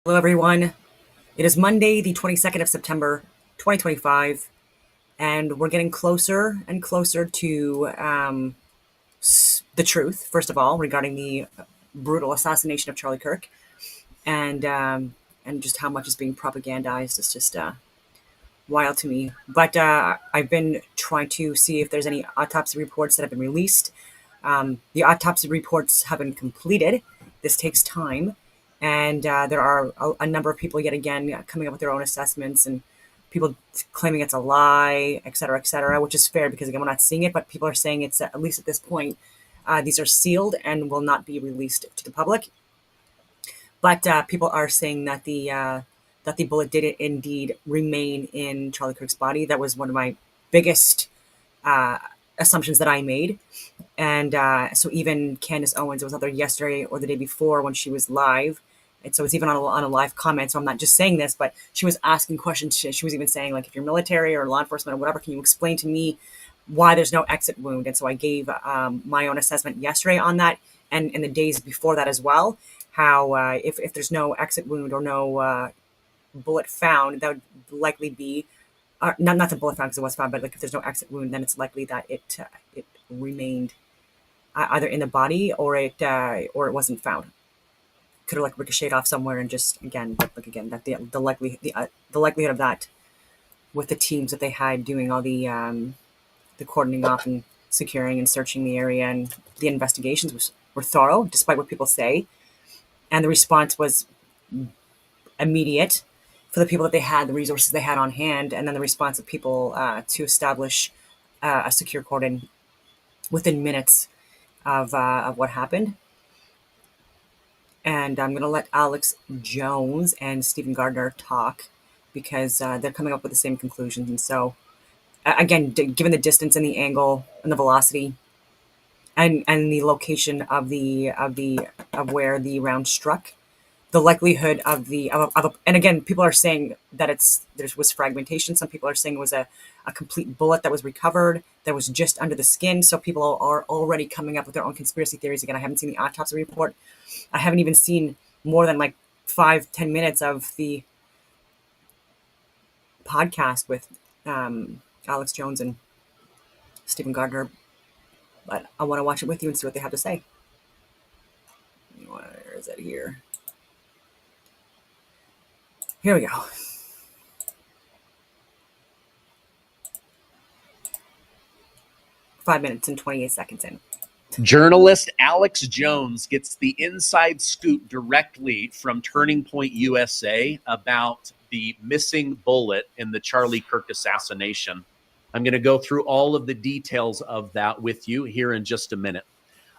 Hello, everyone. It is Monday, the 22nd of September, 2025, and we're getting closer and closer to the truth, first of all, regarding the brutal assassination of Charlie Kirk and just how much is being propagandized. It's just wild to me. But I've been trying to see if there's any autopsy reports that have been released. The autopsy reports have been completed. This takes time. And there are a number of people, yet again, coming up with their own assessments and people claiming it's a lie, et cetera, which is fair because, again, we're not seeing it, but people are saying it's, at least at this point, these are sealed and will not be released to the public. But people are saying that the bullet did indeed remain in Charlie Kirk's body. That was one of my biggest uh, assumptions that I made. And so even Candace Owens was either yesterday or the day before when she was live. And so it's even on a live comment. So I'm not just saying this, but she was asking questions. She was even saying, like, if you're military or law enforcement or whatever, can you explain to me why there's no exit wound? And so I gave my own assessment yesterday on that and in the days before that as well. How if there's no exit wound or no bullet found, that would likely be not the bullet found because it was found, but like if there's no exit wound, then it's likely that it remained either in the body or it wasn't found. Could have like ricocheted off somewhere and just again that the likelihood of that with the teams that they had doing all the cordoning off and securing and searching the area and the investigations were thorough despite what people say, and the response was immediate for the people that they had, the resources they had on hand, and then the response of people to establish a secure cordon within minutes of what happened. And I'm going to let Alex Jones and Stephen Gardner talk because they're coming up with the same conclusions. And so, again, given the distance and the angle and the velocity and the location of where the round struck, the likelihood of and again, people are saying that there was fragmentation. Some people are saying it was a complete bullet that was recovered that was just under the skin. So people are already coming up with their own conspiracy theories. Again, I haven't seen the autopsy report. I haven't even seen more than like 5-10 minutes of the podcast with Alex Jones and Stephen Gardner, but I want to watch it with you and see what they have to say. Where is it here? Here we go. Five minutes and 28 seconds in. Journalist Alex Jones gets the inside scoop directly from Turning Point USA about the missing bullet in the Charlie Kirk assassination. I'm going to go through all of the details of that with you here in just a minute.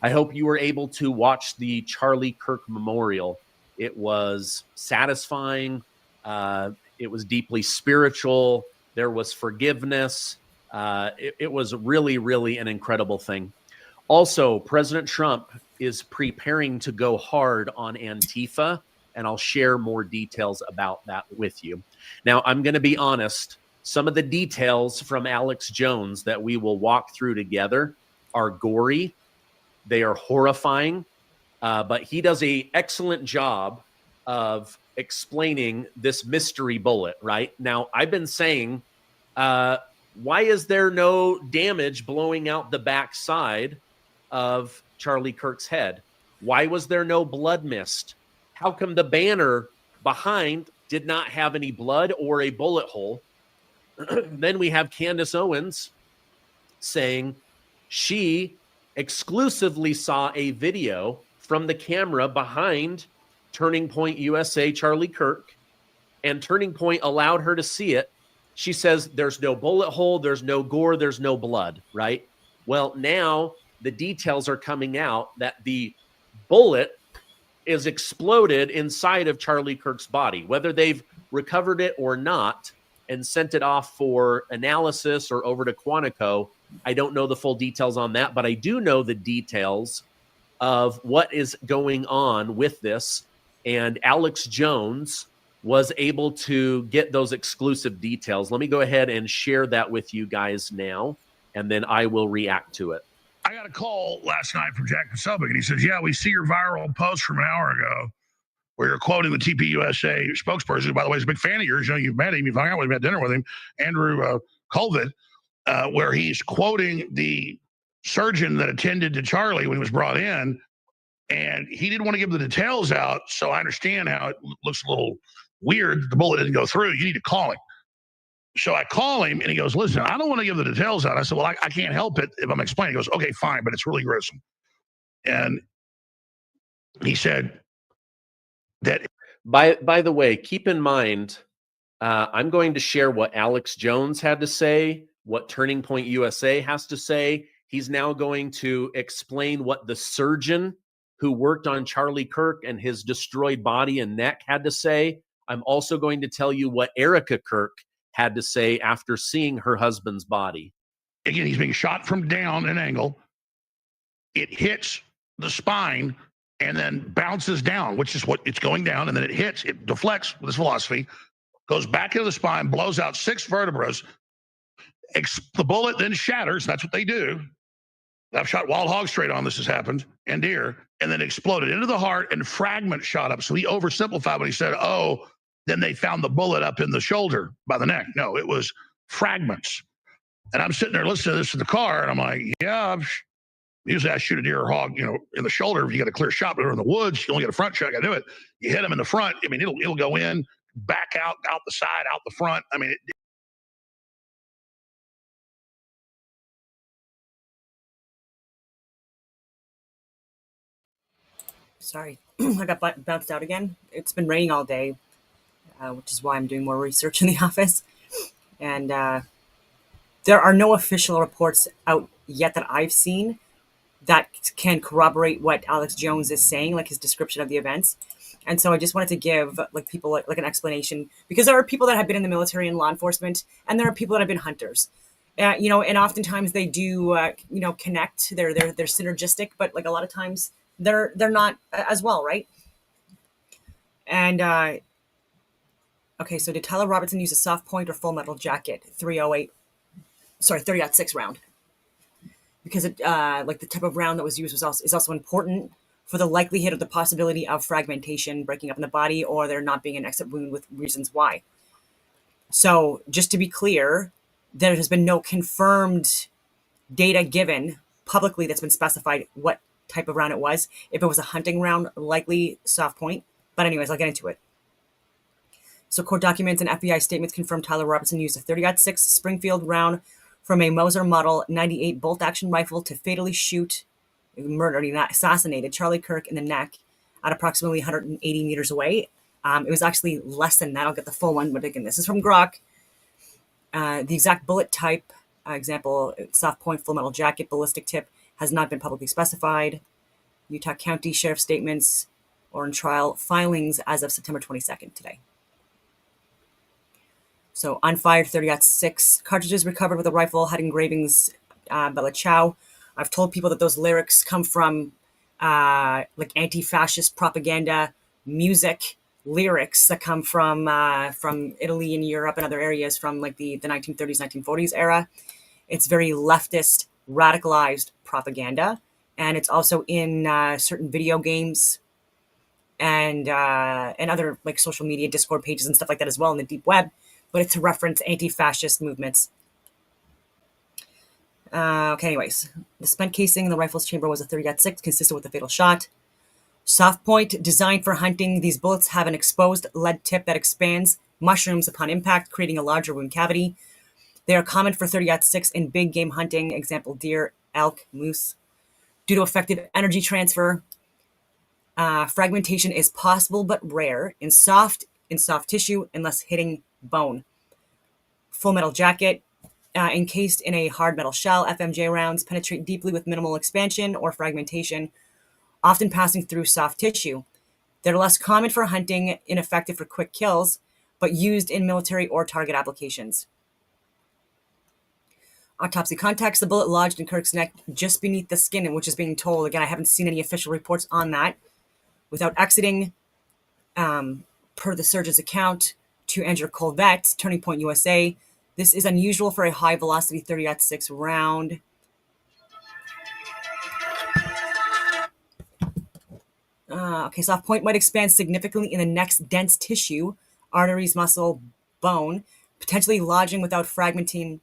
I hope you were able to watch the Charlie Kirk memorial. It was satisfying. It was deeply spiritual. There was forgiveness. It was really, really an incredible thing. Also, President Trump is preparing to go hard on Antifa, and I'll share more details about that with you. Now, I'm going to be honest. Some of the details from Alex Jones that we will walk through together are gory. They are horrifying, but he does an excellent job of explaining this mystery bullet, right? Now, I've been saying, why is there no damage blowing out the backside of Charlie Kirk's head? Why was there no blood mist? How come the banner behind did not have any blood or a bullet hole? Then we have Candace Owens saying she exclusively saw a video from the camera behind Turning Point USA Charlie Kirk, and Turning Point allowed her to see it. She says there's no bullet hole, there's no gore, there's no blood, right? Well, now the details are coming out that the bullet is exploded inside of Charlie Kirk's body. Whether they've recovered it or not and sent it off for analysis or over to Quantico, I don't know the full details on that, but I do know the details of what is going on with this. And Alex Jones was able to get those exclusive details. Let me go ahead and share that with you guys now, and then I will react to it. I got a call last night from Jack Posobiec, and he says, yeah, we see your viral post from an hour ago where you're quoting the TPUSA spokesperson, who, by the way, is a big fan of yours. You've met him, you've hung out with him, had dinner with him, Andrew Colvin, where he's quoting the surgeon that attended to Charlie when he was brought in, and he didn't want to give the details out. So I understand how it looks a little weird. The bullet didn't go through. You need to call him. So I call him, and he goes, listen, I don't want to give the details out. I said, well, I can't help it if I'm explaining. He goes, okay, fine, but it's really gruesome. And he said that. By the way, keep in mind, I'm going to share what Alex Jones had to say, what Turning Point USA has to say. He's now going to explain what the surgeon who worked on Charlie Kirk and his destroyed body and neck had to say. I'm also going to tell you what Erica Kirk had to say after seeing her husband's body. Again, he's being shot from down an angle. It hits the spine and then bounces down, which is what it's going down. And then it deflects with his velocity, goes back into the spine, blows out 6 vertebrae. The bullet then shatters. That's what they do. I've shot wild hog straight on. This has happened, and deer, and then exploded into the heart, and fragments shot up. So he oversimplified when he said, oh, then they found the bullet up in the shoulder by the neck. No, it was fragments. And I'm sitting there listening to this in the car, and I'm like, yeah, usually I shoot a deer or hog, in the shoulder. You got a clear shot, but in the woods, you only get a front shot. I got to do it. You hit him in the front. I mean, it'll go in, back out the side, out the front. I mean, Sorry, I got bounced out again. It's been raining all day, which is why I'm doing more research in the office. And there are no official reports out yet that I've seen that can corroborate what Alex Jones is saying, like his description of the events. And so I just wanted to give people like an explanation, because there are people that have been in the military and law enforcement, and there are people that have been hunters. And oftentimes they do connect. They're synergistic, but like a lot of times they're not as well, right? And okay, so did Tyler Robertson use a soft point or full metal jacket? 30-06 round. Because it, like the type of round that was used is also important for the likelihood of the possibility of fragmentation, breaking up in the body, or there not being an exit wound, with reasons why. So just to be clear, there has been no confirmed data given publicly that's been specified what type of round it was. If it was a hunting round, likely soft point. But anyways, I'll get into it. So court documents and FBI statements confirm Tyler Robertson used a 30-06 Springfield round from a Mauser Model 98 bolt-action rifle to fatally shoot, murdered, assassinated Charlie Kirk in the neck at approximately 180 meters away. It was actually less than that. I'll get the full one, but again, this is from Grok. The exact bullet type, example, soft point, full metal jacket, ballistic tip, has not been publicly specified. Utah County Sheriff statements or in trial filings as of September 22nd today. So unfired 30-06 cartridges recovered with a rifle had engravings Bella Ciao. I've told people that those lyrics come from like anti-fascist propaganda music lyrics that come from Italy and Europe and other areas from like the 1930s, 1940s era. It's very leftist, radicalized propaganda, and it's also in certain video games and other like social media Discord pages and stuff like that as well in the deep web. But it's to reference anti-fascist movements. Okay, anyways. The spent casing in the rifle's chamber was a 30-06, consistent with the fatal shot. Soft point, designed for hunting. These bullets have an exposed lead tip that expands, mushrooms upon impact, creating a larger wound cavity. They are common for 30-06 in big game hunting, example, deer, elk, moose. Due to effective energy transfer, fragmentation is possible but rare in soft tissue unless hitting bone. Full metal jacket, encased in a hard metal shell. FMJ rounds penetrate deeply with minimal expansion or fragmentation, often passing through soft tissue. They're less common for hunting, ineffective for quick kills, but used in military or target applications. Autopsy context, the bullet lodged in Kirk's neck just beneath the skin, which is being told, again, I haven't seen any official reports on that, without exiting, per the surgeon's account, to Andrew Colvett, Turning Point USA. This is unusual for a high-velocity 30-06 round. Okay, soft point might expand significantly in the neck's dense tissue, arteries, muscle, bone, potentially lodging without fragmenting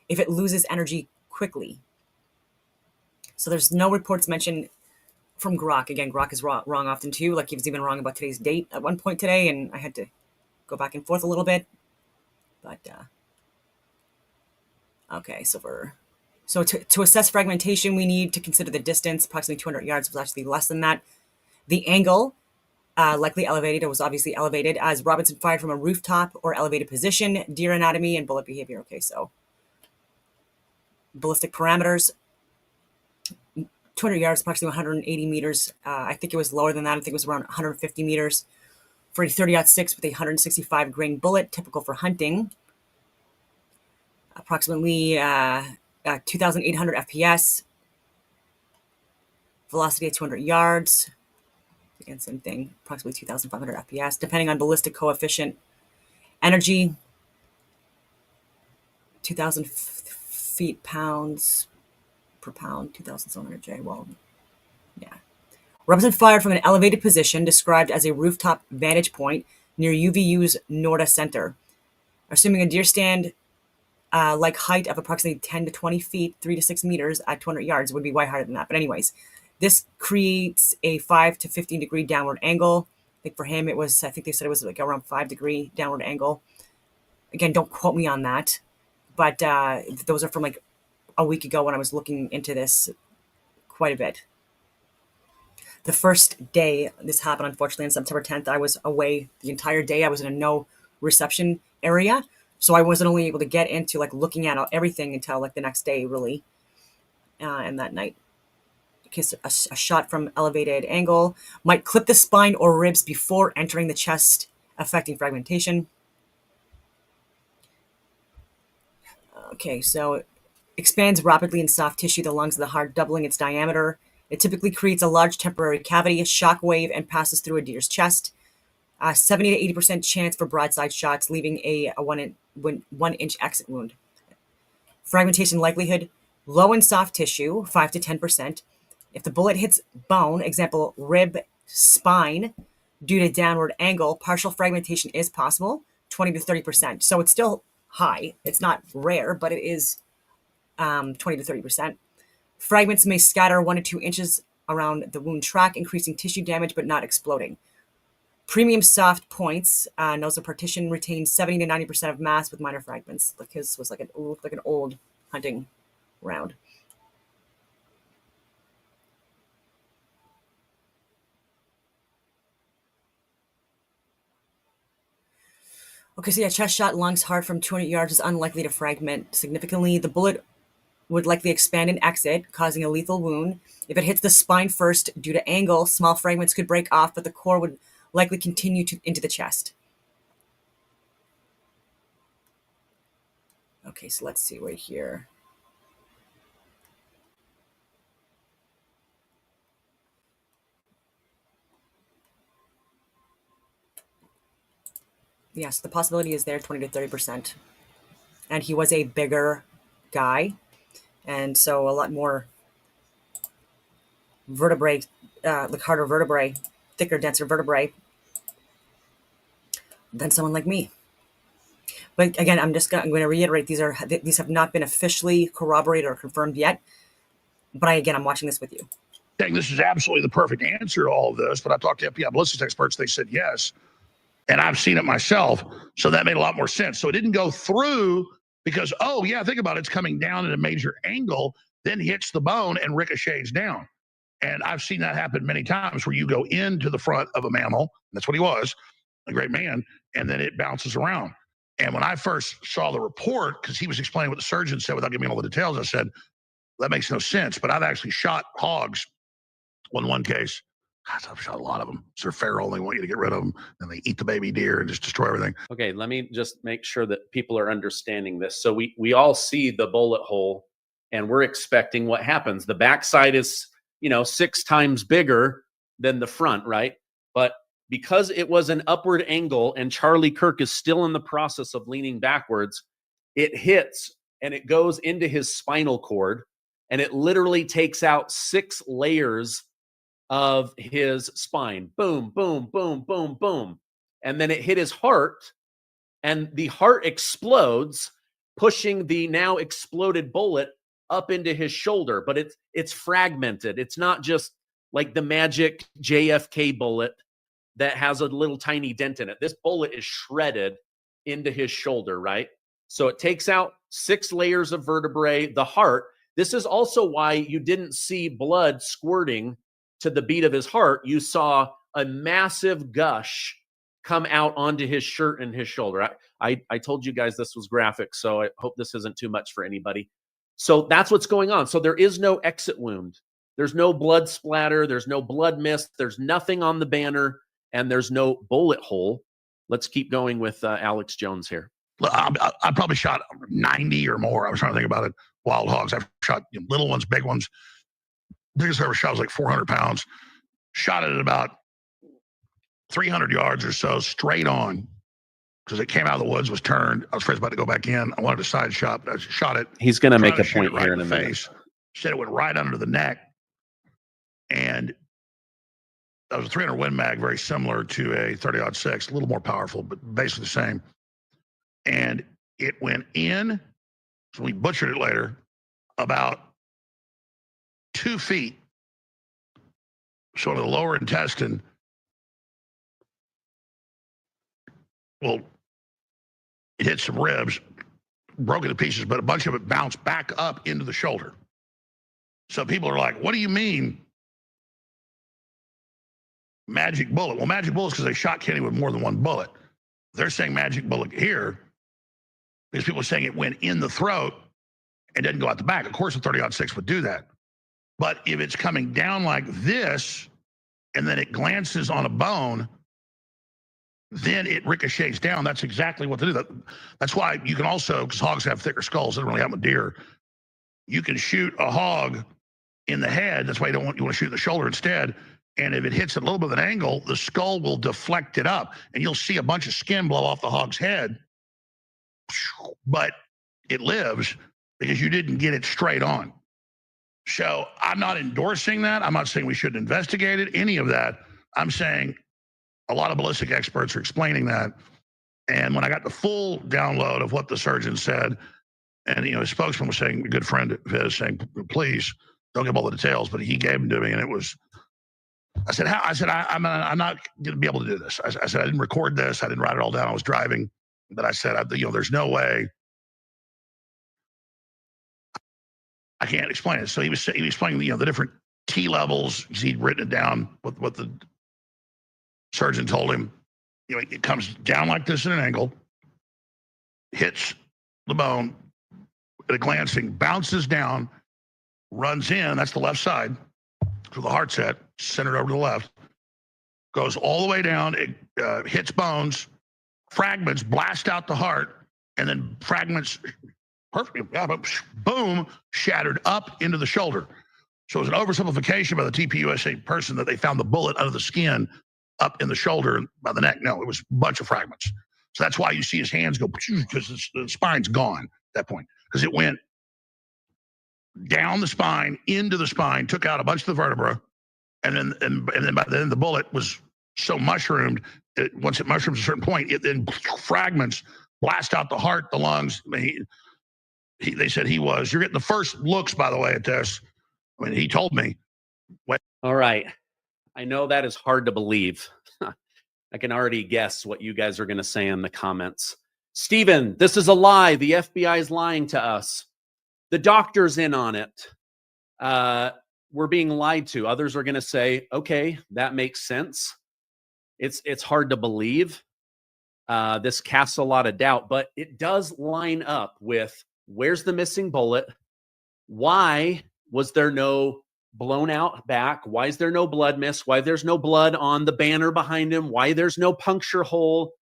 if it loses energy quickly. So there's no reports mentioned from Grok. Again, Grok is wrong often too. Like he was even wrong about today's date at one point today, and I had to go back and forth a little bit. But okay, so to assess fragmentation, we need to consider the distance. Approximately 200 yards was actually less than that. The angle, likely elevated. It was obviously elevated as Robinson fired from a rooftop or elevated position. Deer anatomy and bullet behavior. Okay, so ballistic parameters. 200 yards, approximately 180 meters. I think it was lower than that. I think it was around 150 meters for a 30-06 with a 165 grain bullet, typical for hunting. Approximately 2,800 FPS. Velocity at 200 yards. Again, same thing, approximately 2,500 FPS, depending on ballistic coefficient. Energy, 2,000 feet pounds per pound, 2,700 J. Well, yeah. Robinson fired from an elevated position described as a rooftop vantage point near UVU's Norda Center. Assuming a deer stand like height of approximately 10 to 20 feet, 3 to 6 meters at 200 yards would be way higher than that. But anyways, this creates a 5 to 15 degree downward angle. I think for him it was, I think they said it was like around 5 degree downward angle. Again, don't quote me on that. But those are from like a week ago when I was looking into this quite a bit. The first day this happened, unfortunately, on September 10th, I was away the entire day. I was in a no reception area. So I wasn't only able to get into like looking at everything until like the next day, really, and that night. Okay, so a shot from elevated angle might clip the spine or ribs before entering the chest, affecting fragmentation. Okay, so it expands rapidly in soft tissue, the lungs of the heart, doubling its diameter. It typically creates a large temporary cavity, a shock wave, and passes through a deer's chest. 70 to 80% chance for broadside shots, leaving a 1-inch exit wound. Fragmentation likelihood, low in soft tissue, 5 to 10%. If the bullet hits bone, example, rib, spine, due to downward angle, partial fragmentation is possible, 20 to 30%. So it's still high. It's not rare, but it is 20 to 30%. Fragments may scatter 1 to 2 inches around the wound track, increasing tissue damage but not exploding. Premium soft points, nozzle partition retains 70 to 90% of mass with minor fragments. Like his was like an old hunting round. Okay, so yeah, chest shot, lungs hard from 200 yards is unlikely to fragment significantly. The bullet would likely expand and exit, causing a lethal wound. If it hits the spine first due to angle, small fragments could break off, but the core would likely continue into the chest. Okay, so let's see right here. Yes, the possibility is there, 20 to 30%. And he was a bigger guy, and so a lot more vertebrae, like harder vertebrae, thicker, denser vertebrae than someone like me. But again, I'm going to reiterate, these have not been officially corroborated or confirmed yet. But I'm watching this with you. Saying this is absolutely the perfect answer to all of this, but I talked to FBI ballistics experts. They said yes. And I've seen it myself. So that made a lot more sense. So it didn't go through because, oh, yeah, think about it. It's coming down at a major angle, then hits the bone and ricochets down. And I've seen that happen many times where you go into the front of a mammal. That's what he was, a great man. And then it bounces around. And when I first saw the report, because he was explaining what the surgeon said without giving me all the details, I said, that makes no sense. But I've actually shot hogs in one case. Gosh, I've shot a lot of them. They're feral. They want you to get rid of them. And they eat the baby deer and just destroy everything. Okay, let me just make sure that people are understanding this. So we all see the bullet hole and we're expecting what happens. The backside is, 6 times bigger than the front, right? But because it was an upward angle and Charlie Kirk is still in the process of leaning backwards, it hits and it goes into his spinal cord and it literally takes out 6 layers of his spine. Boom, boom, boom, boom, boom. And then it hit his heart, and the heart explodes, pushing the now exploded bullet up into his shoulder. But it's fragmented. It's not just like the magic JFK bullet that has a little tiny dent in it. This bullet is shredded into his shoulder, right? So it takes out 6 layers of vertebrae, the heart. This is also why you didn't see blood squirting to the beat of his heart. You saw a massive gush come out onto his shirt and his shoulder. I told you guys this was graphic, so I hope this isn't too much for anybody. So that's what's going on. So there is no exit wound. There's no blood splatter. There's no blood mist. There's nothing on the banner, and there's no bullet hole. Let's keep going with Alex Jones here. I probably shot 90 or more. I was trying to think about it. Wild hogs. I've shot little ones, big ones. Biggest I ever shot was like 400 pounds. Shot it at about 300 yards or so, straight on, because it came out of the woods, was turned. I was afraid it was about to go back in. I wanted a side shot, but I shot it. He's going to make a shoot point it right here in in the a minute. face. Said it went right under the neck. And that was a 300 Win Mag, very similar to a 30-06, a little more powerful, but basically the same. And it went in, so we butchered it later, about 2 feet, sort of the lower intestine. Well, it hit some ribs, broke into pieces, but a bunch of it bounced back up into the shoulder. So people are like, what do you mean magic bullet? Well, magic bullets because they shot Kenny with more than one bullet. They're saying magic bullet here because people are saying it went in the throat and didn't go out the back. Of course, a 30-06 would do that. But if it's coming down like this and then it glances on a bone, then it ricochets down. That's exactly what to do. That's why you can also, because hogs have thicker skulls, they don't really have a deer. You can shoot a hog in the head. That's why you want to shoot the shoulder instead. And if it hits at a little bit of an angle, the skull will deflect it up, and you'll see a bunch of skin blow off the hog's head. But it lives because you didn't get it straight on. So I'm not endorsing that. I'm not saying we shouldn't investigate it, any of that. I'm saying a lot of ballistic experts are explaining that. And when I got the full download of what the surgeon said, and his spokesman was saying, a good friend of his saying, please don't give all the details, but he gave them to me, and it was. I said, I'm not going to be able to do this. I said, I didn't record this. I didn't write it all down. I was driving, but I said, there's no way. I can't explain it. So he was explaining, the different T levels. He'd written it down. What the surgeon told him. It comes down like this at an angle, hits the bone at a glancing, bounces down, runs in. That's the left side. So the heart's at, centered over to the left, goes all the way down, it hits bones, fragments blast out the heart, and then fragments, perfect, boom, shattered up into the shoulder. So it was an oversimplification by the TPUSA person that they found the bullet under the skin up in the shoulder by the neck. No, it was a bunch of fragments. So that's why you see his hands go, because the spine's gone at that point, because it went down the spine, into the spine, took out a bunch of the vertebra, and then by then the bullet was so mushroomed. Once it mushrooms a certain point, it then fragments blast out the heart, the lungs. They said you're getting the first looks, by the way, at this. He told me. All right. I know that is hard to believe. I can already guess what you guys are going to say in the comments. Steven, this is a lie. The FBI is lying to us. The doctor's in on it. We're being lied to. Others are going to say, okay, that makes sense. It's hard to believe. This casts a lot of doubt, but it does line up with where's the missing bullet? Why was there no blown out back? Why is there no blood mist? Why there's no blood on the banner behind him? Why there's no puncture hole?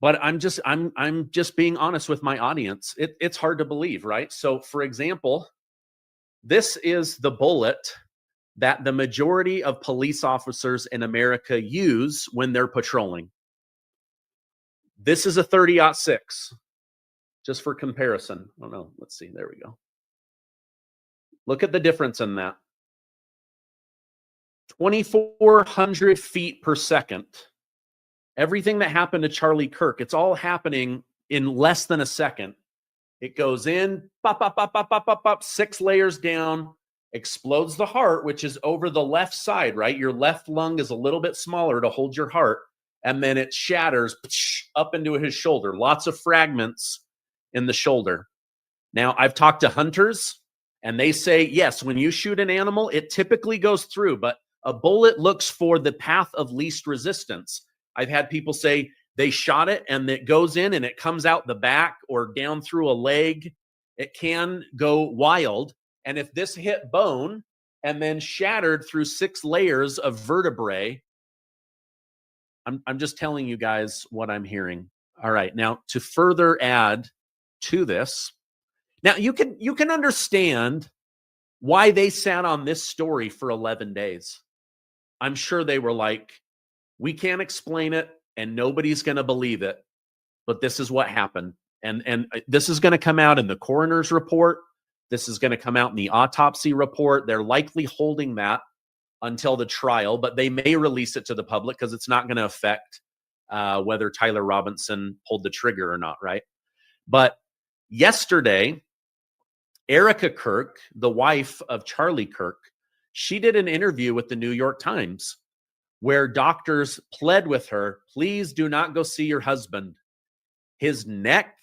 But I'm just being honest with my audience. It's hard to believe, right? So, for example, this is the bullet that the majority of police officers in America use when they're patrolling. This is a 30-06, just for comparison. Oh no, let's see. There we go. Look at the difference in that. 2,400 feet per second. Everything that happened to Charlie Kirk, it's all happening in less than a second. It goes in, pop, pop, pop, pop, pop, pop, pop, 6 layers down, explodes the heart, which is over the left side, right? Your left lung is a little bit smaller to hold your heart. And then it shatters up into his shoulder. Lots of fragments in the shoulder. Now, I've talked to hunters, and they say, yes, when you shoot an animal, it typically goes through, but a bullet looks for the path of least resistance. I've had people say they shot it and it goes in and it comes out the back or down through a leg. It can go wild. And if this hit bone and then shattered through 6 layers of vertebrae, I'm just telling you guys what I'm hearing. All right. Now, to further add to this, now you can understand why they sat on this story for 11 days. I'm sure they were like, we can't explain it and nobody's going to believe it, but this is what happened. And this is going to come out in the coroner's report. This is going to come out in the autopsy report. They're likely holding that until the trial, but they may release it to the public because it's not going to affect whether Tyler Robinson pulled the trigger or not, right? But yesterday, Erica Kirk, the wife of Charlie Kirk, she did an interview with the New York Times where doctors pled with her, please do not go see your husband. His neck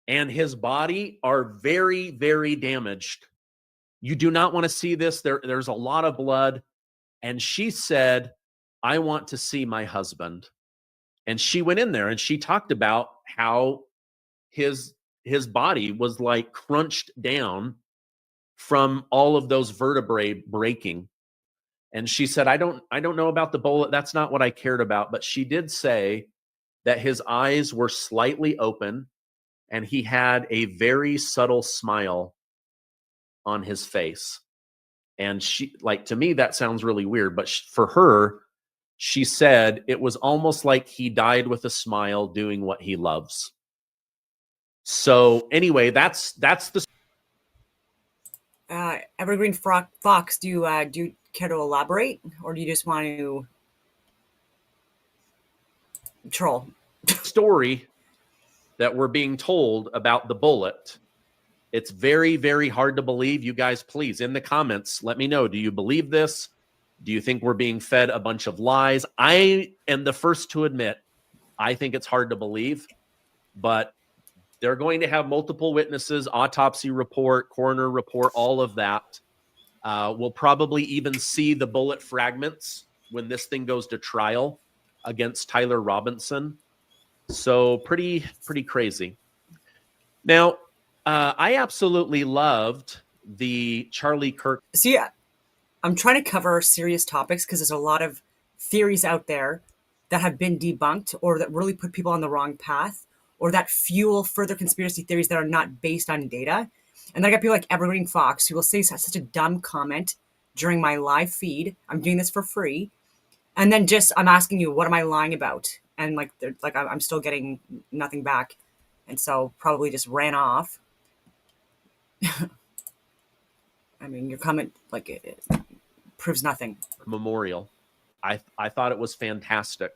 and his body are very, very damaged. You do not want to see this. There's a lot of blood. And she said, I want to see my husband. And she went in there and she talked about how his body was like crunched down from all of those vertebrae breaking. And she said, I don't know about the bullet. That's not what I cared about. But she did say that his eyes were slightly open and he had a very subtle smile on his face. And she, like, to me, that sounds really weird. But for her, she said it was almost like he died with a smile doing what he loves. So anyway, that's the Evergreen Fox, do you care to elaborate, or do you just want to troll? story that we're being told about the bullet. It's very, very hard to believe. You guys, please, in the comments, let me know. Do you believe this? Do you think we're being fed a bunch of lies? I am the first to admit, I think it's hard to believe, but they're going to have multiple witnesses, autopsy report, coroner report, all of that. We'll probably even see the bullet fragments when this thing goes to trial against Tyler Robinson. So pretty crazy. Now, I absolutely loved the Charlie Kirk. See, I'm trying to cover serious topics because there's a lot of theories out there that have been debunked or that really put people on the wrong path or that fuel further conspiracy theories that are not based on data. And then I got people like Evergreen Fox who will say such a dumb comment during my live feed. I'm doing this for free. And then just, I'm asking you, what am I lying about? And like, I'm still getting nothing back. And so probably just ran off. I mean, your comment, like, it proves nothing. Memorial. I thought it was fantastic.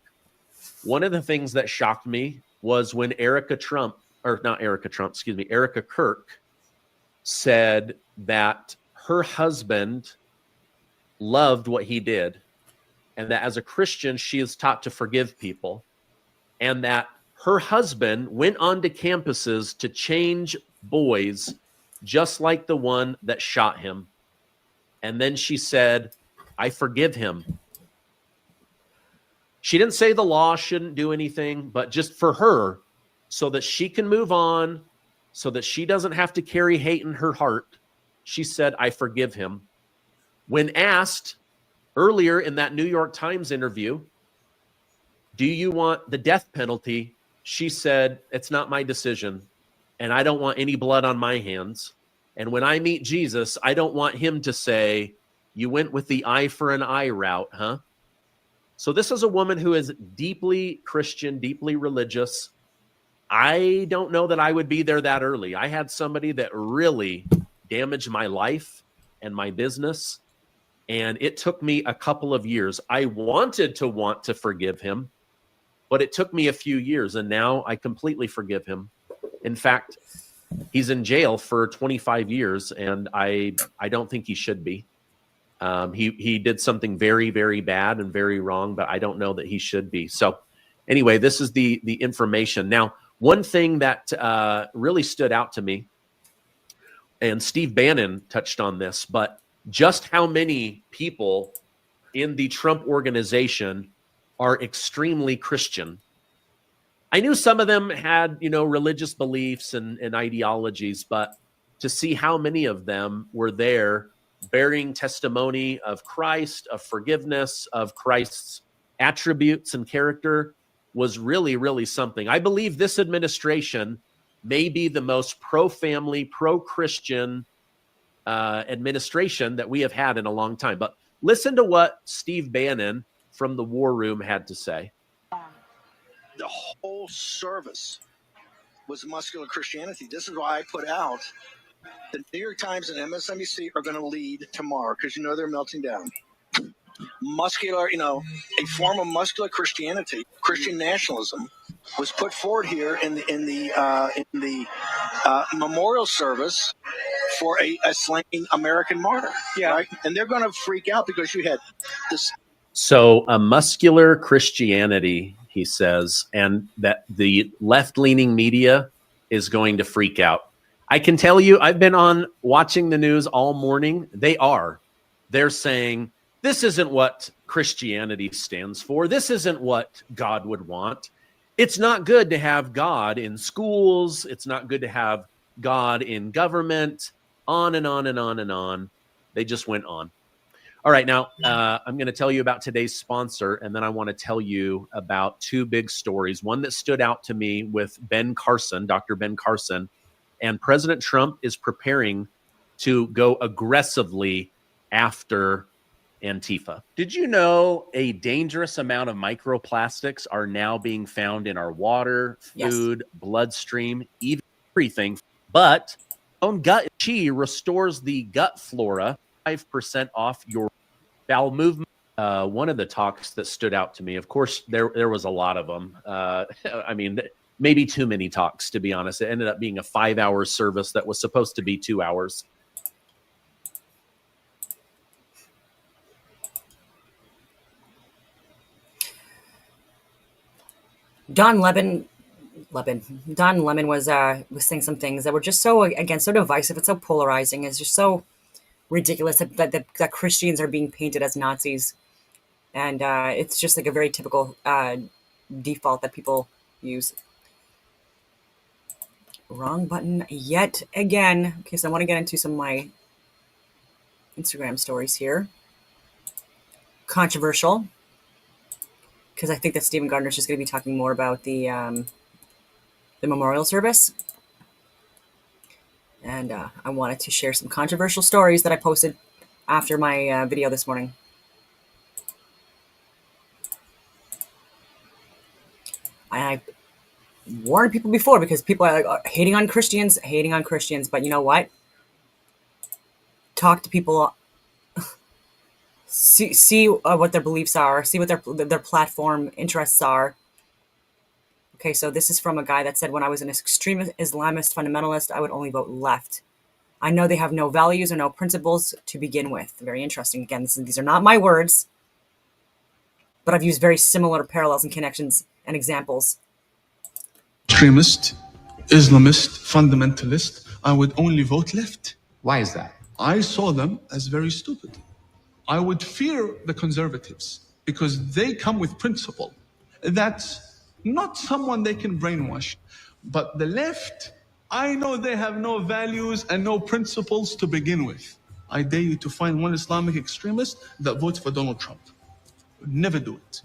One of the things that shocked me was when Erica Kirk said that her husband loved what he did, and that as a Christian, she is taught to forgive people, and that her husband went onto campuses to change boys just like the one that shot him. And then she said, I forgive him. She didn't say the law shouldn't do anything, but just for her, so that she can move on, so that she doesn't have to carry hate in her heart, she said, I forgive him. When asked earlier in that New York Times interview, do you want the death penalty? She said, it's not my decision, and I don't want any blood on my hands. And when I meet Jesus, I don't want him to say, you went with the eye for an eye route, huh? So this is a woman who is deeply Christian, deeply religious. I don't know that I would be there that early. I had somebody that really damaged my life and my business. And it took me a couple of years. I wanted to want to forgive him, but it took me a few years, and now I completely forgive him. In fact, he's in jail for 25 years, and I don't think he should be. He did something very, very bad and very wrong, but I don't know that he should be. So anyway, this is the information. Now, one thing that really stood out to me, and Steve Bannon touched on this, but just how many people in the Trump organization are extremely Christian. I knew some of them had, religious beliefs and ideologies, but to see how many of them were there bearing testimony of Christ, of forgiveness, of Christ's attributes and character was really, really something. I believe this administration may be the most pro-family, pro-Christian administration that we have had in a long time. But listen to what Steve Bannon from the War Room had to say. The whole service was muscular Christianity. This is why I put out the New York Times and MSNBC are going to lead tomorrow, because they're melting down. Muscular, a form of muscular Christianity, Christian nationalism, was put forward here in the memorial service for a slain American martyr. Yeah, right? And they're going to freak out because you had this. So a muscular Christianity, he says, and that the left-leaning media is going to freak out. I can tell you, I've been on watching the news all morning. They're saying, this isn't what Christianity stands for. This isn't what God would want. It's not good to have God in schools. It's not good to have God in government, on and on and on and on. They just went on. All right, now I'm going to tell you about today's sponsor, and then I want to tell you about two big stories. One that stood out to me with Ben Carson, Dr. Ben Carson, and President Trump is preparing to go aggressively after Antifa. Did you know a dangerous amount of microplastics are now being found in our water, food, bloodstream, even everything? But own gut chi restores the gut flora, 5% off your bowel movement. One of the talks that stood out to me, of course, there was a lot of them. I mean, maybe too many talks, to be honest. It ended up being a 5-hour service that was supposed to be 2 hours. Don Lemon was saying some things that were just so, again, so divisive. It's so polarizing. It's just so ridiculous that Christians are being painted as Nazis, and it's just like a very typical default that people use. Wrong button yet again. Okay, so I want to get into some of my Instagram stories here. Controversial, because I think that Stephen Gardner is just going to be talking more about the memorial service. And I wanted to share some controversial stories that I posted after my video this morning. I warned people before, because people are like, hating on Christians. But you know what? Talk to people. See what their beliefs are. See what their platform interests are. Okay, so this is from a guy that said, when I was an extreme Islamist fundamentalist, I would only vote left. I know they have no values or no principles to begin with. Very interesting. Again, these are not my words, but I've used very similar parallels and connections and examples. Extremist, Islamist, fundamentalist, I would only vote left. Why is that? I saw them as very stupid. I would fear the conservatives because they come with principle. That's not someone they can brainwash. But the left, I know they have no values and no principles to begin with. I dare you to find one Islamic extremist that votes for Donald Trump. Never do it.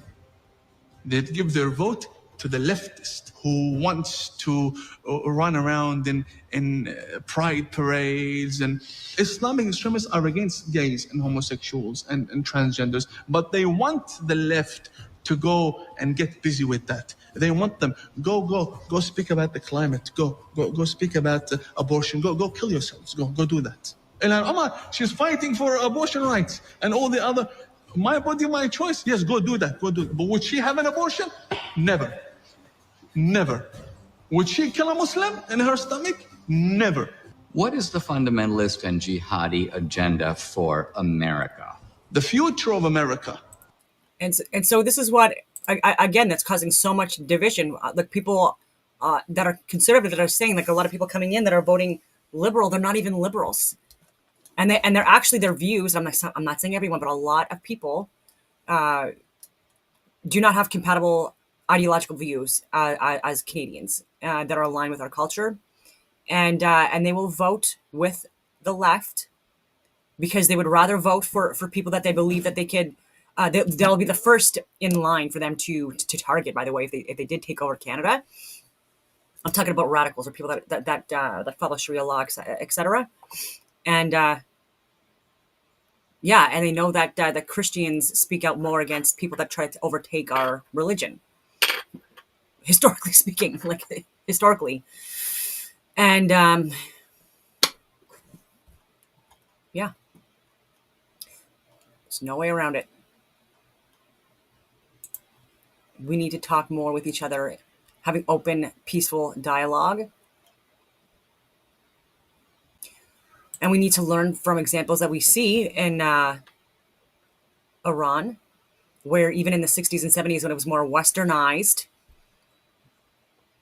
They'd give their vote to the leftist who wants to run around in pride parades. And Islamic extremists are against gays and homosexuals and transgenders, but they want the left to go and get busy with that. They want them, go speak about the climate, go speak about abortion, go kill yourselves, go do that. And she's fighting for abortion rights and all the other. My body, my choice. Yes, go do that. Go do it. But would she have an abortion? Never. Never. Would she kill a Muslim in her stomach? Never. What is the fundamentalist and jihadi agenda for America? The future of America. And so this is what, again, that's causing so much division. Like people that are conservative that are saying, like a lot of people coming in that are voting liberal, they're not even liberals. And they're actually, their views, I'm not saying everyone, but a lot of people do not have compatible ideological views as Canadians that are aligned with our culture. And they will vote with the left because they would rather vote for people that they believe that they could, they'll be the first in line for them to target, by the way, if they did take over Canada. I'm talking about radicals or people that follow Sharia law, etc. And yeah, and they know that the Christians speak out more against people that try to overtake our religion, historically speaking, like historically. And yeah, there's no way around it. We need to talk more with each other, having open, peaceful dialogue. And we need to learn from examples that we see in Iran, where even in the 60s and 70s, when it was more westernized,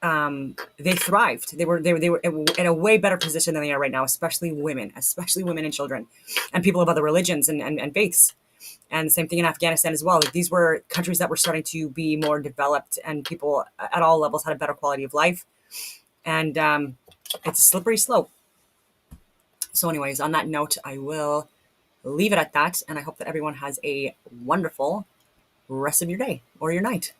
they thrived. They were in a way better position than they are right now, especially women and children, and people of other religions and faiths. And the same thing in Afghanistan as well. Like, these were countries that were starting to be more developed, and people at all levels had a better quality of life. And it's a slippery slope. So anyways, on that note, I will leave it at that. And I hope that everyone has a wonderful rest of your day or your night.